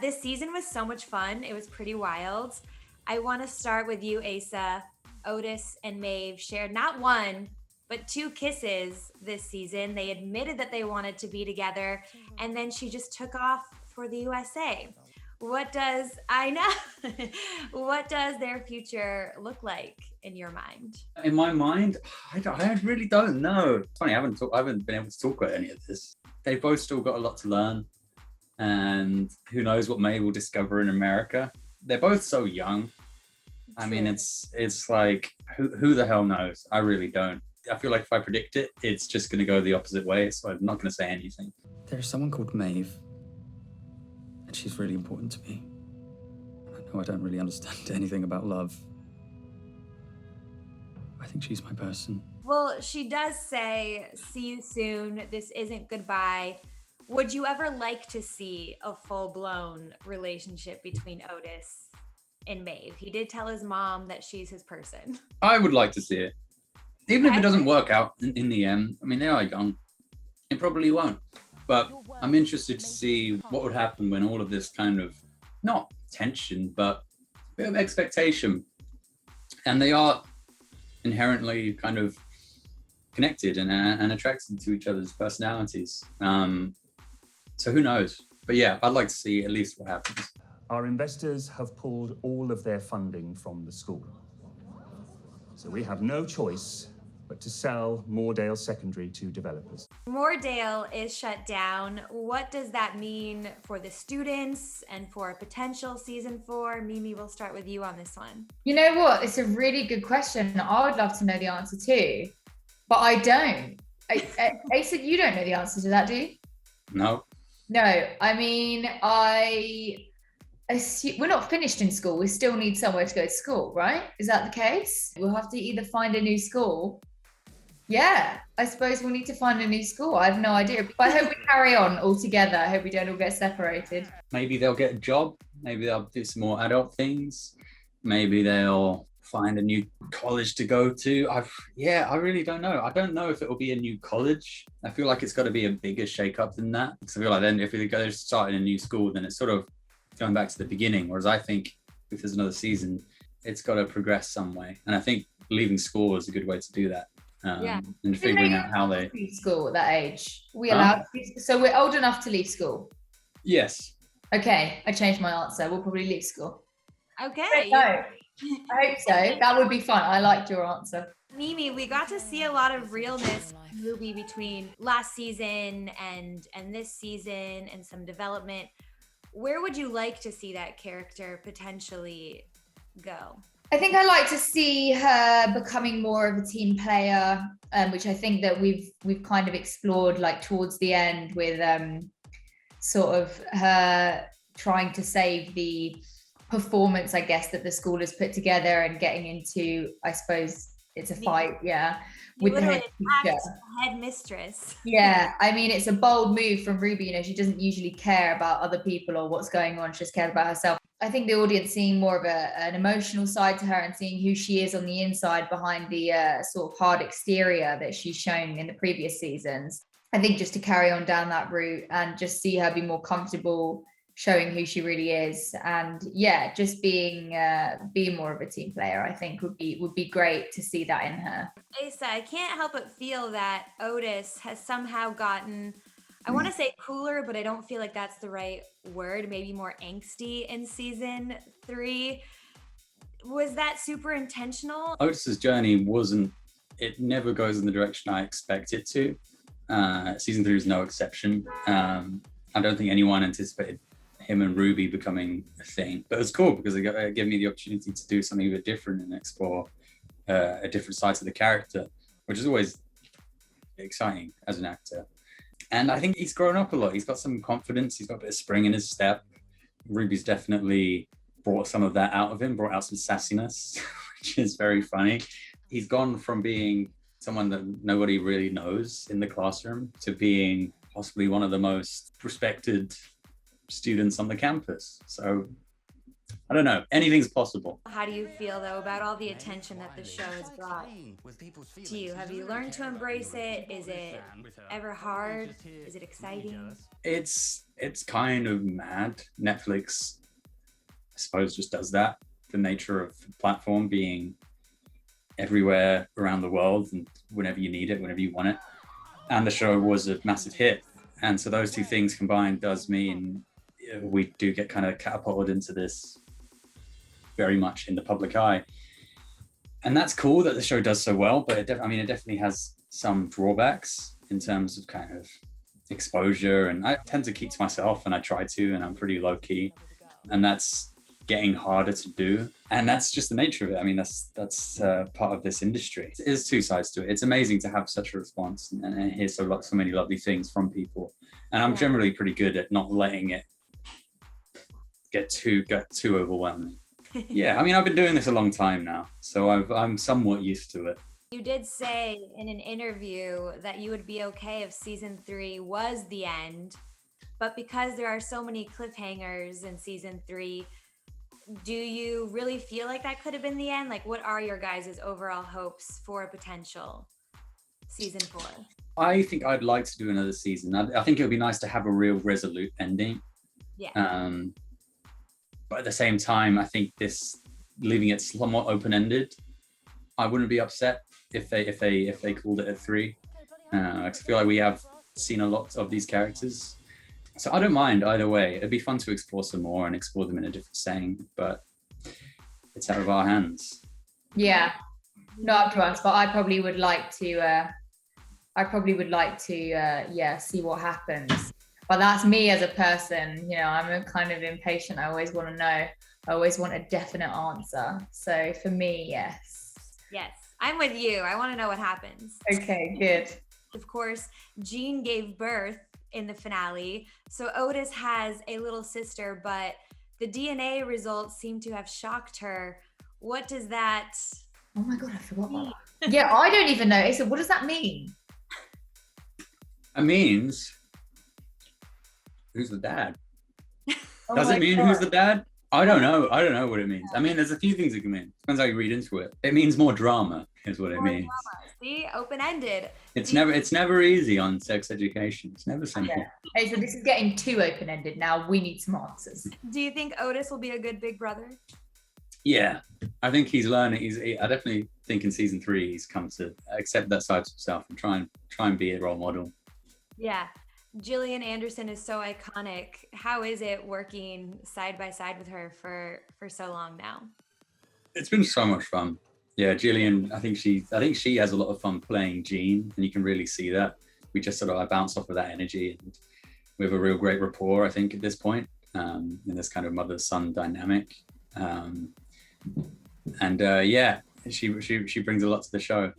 This season was so much fun. It was pretty wild. I want to start with you, Asa. Otis and Maeve shared not one, but two kisses this season. They admitted that they wanted to be together, and then she just took off for the USA. What does I know? What does their future look like in your mind? In my mind, I really don't know. It's funny, I haven't been able to talk about any of this. They've both still got a lot to learn, and who knows what May will discover in America. They're both so young. I mean, it's like, who the hell knows? I really don't. I feel like if I predict it, it's just going to go the opposite way, so I'm not going to say anything. There's someone called Maeve, and she's really important to me. I know I don't really understand anything about love. I think she's my person. Well, she does say, see you soon. This isn't goodbye. Would you ever like to see a full-blown relationship between Otis and Maeve? He did tell his mom that she's his person. I would like to see it. Even if it doesn't work out in the end. I mean, they are young. It probably won't. But I'm interested to see what would happen when all of this kind of, not tension, but a bit of expectation. And they are inherently kind of connected and attracted to each other's personalities. So who knows? But yeah, I'd like to see at least what happens. Our investors have pulled all of their funding from the school. So we have no choice but to sell Moordale Secondary to developers. Moordale is shut down. What does that mean for the students and for a potential season 4? Mimi, we'll start with you on this one. You know what? It's a really good question. I would love to know the answer too, but I don't. Asa, you don't know the answer to that, do you? No. No, I mean, we're not finished in school. We still need somewhere to go to school, right? Is that the case? We'll have to either find a new school. Yeah, I suppose we'll need to find a new school. I have no idea. But I hope we carry on all together. I hope we don't all get separated. Maybe they'll get a job. Maybe they'll do some more adult things. Maybe they'll find a new college to go to. I really don't know. I don't know if it will be a new college. I feel like it's got to be a bigger shake-up than that. Because I feel like then if we go start in a new school, then it's sort of going back to the beginning. Whereas I think if there's another season, it's got to progress some way. And I think leaving school is a good way to do that. And figuring out how they leave school at that age. We allowed so we're old enough to leave school. Yes. Okay, I changed my answer. We'll probably leave school. Okay. I hope so. That would be fun. I liked your answer. Mimi, we got to see a lot of Realness Movie between last season and this season and some development. Where would you like to see that character potentially go? I think I like to see her becoming more of a team player, which I think that we've kind of explored like towards the end with sort of her trying to save the performance, I guess, that the school has put together and getting into, I suppose it's a fight, with the head teacher. Headmistress. Yeah, I mean, it's a bold move from Ruby. You know, she doesn't usually care about other people or what's going on. She just cares about herself. I think the audience seeing more of an emotional side to her and seeing who she is on the inside behind the sort of hard exterior that she's shown in the previous seasons. I think just to carry on down that route and just see her be more comfortable showing who she really is, and just being more of a team player, I think would be great to see that in her. Asa, I can't help but feel that Otis has somehow gotten, I want to say cooler, but I don't feel like that's the right word, maybe more angsty in season 3. Was that super intentional? Otis's journey it never goes in the direction I expect it to. Season 3 is no exception. I don't think anyone anticipated him and Ruby becoming a thing, but it's cool because it gave me the opportunity to do something a bit different and explore a different side to the character, which is always exciting as an actor. And I think he's grown up a lot. He's got some confidence. He's got a bit of spring in his step. Ruby's definitely brought some of that out of him, brought out some sassiness, which is very funny. He's gone from being someone that nobody really knows in the classroom to being possibly one of the most respected students on the campus. So I don't know. Anything's possible. How do you feel though about all the attention that the show has brought to you? Have you learned to embrace it? Is it ever hard? Is it exciting? It's kind of mad. Netflix, I suppose, just does that. The nature of the platform being everywhere around the world and whenever you need it, whenever you want it. And the show was a massive hit. And so those two things combined does mean we do get kind of catapulted into this very much in the public eye. And that's cool that the show does so well, but it definitely has some drawbacks in terms of kind of exposure. And I tend to keep to myself, and I try to, and I'm pretty low key. And that's getting harder to do. And that's just the nature of it. I mean, that's part of this industry. There's two sides to it. It's amazing to have such a response and hear so many lovely things from people. And I'm generally pretty good at not letting it get too overwhelming. Yeah, I mean, I've been doing this a long time now, so I'm somewhat used to it. You did say in an interview that you would be okay if season 3 was the end, but because there are so many cliffhangers in season 3, do you really feel like that could have been the end? Like, what are your guys' overall hopes for a potential season 4? I think I'd like to do another season. I think it would be nice to have a real resolute ending. Yeah. But at the same time, I think leaving it somewhat open-ended, I wouldn't be upset if they called it a 3. I feel like we have seen a lot of these characters, so I don't mind either way. It'd be fun to explore some more and explore them in a different setting, but it's out of our hands. Yeah, not up to us, but I probably would like to. See what happens. But that's me as a person, I'm a kind of impatient. I always want to know. I always want a definite answer. So for me, yes. Yes, I'm with you. I want to know what happens. Okay, good. Of course, Jean gave birth in the finale. So Otis has a little sister, but the DNA results seem to have shocked her. What does that Oh my God, I forgot about that. Yeah, I don't even know. So what does that mean? It means who's the dad? Oh Does my it mean God. who's the dad? I don't know. I don't know what it means. I mean, there's a few things it can mean. Depends how you read into it. It means more drama, is what it means. See, open-ended. It's never easy on sex education. It's never simple. Yeah. Hey, so this is getting too open-ended now. We need some answers. Do you think Otis will be a good big brother? Yeah, I think he's learning. I definitely think in season 3 he's come to accept that side of himself and try and be a role model. Yeah. Gillian Anderson is so iconic. How is it working side by side with her for so long now? It's been so much fun. Yeah, Gillian, I think she has a lot of fun playing Jean, and you can really see that. We just sort of bounce off of that energy, and we have a real great rapport, I think, at this point, in this kind of mother-son dynamic. Yeah, she brings a lot to the show.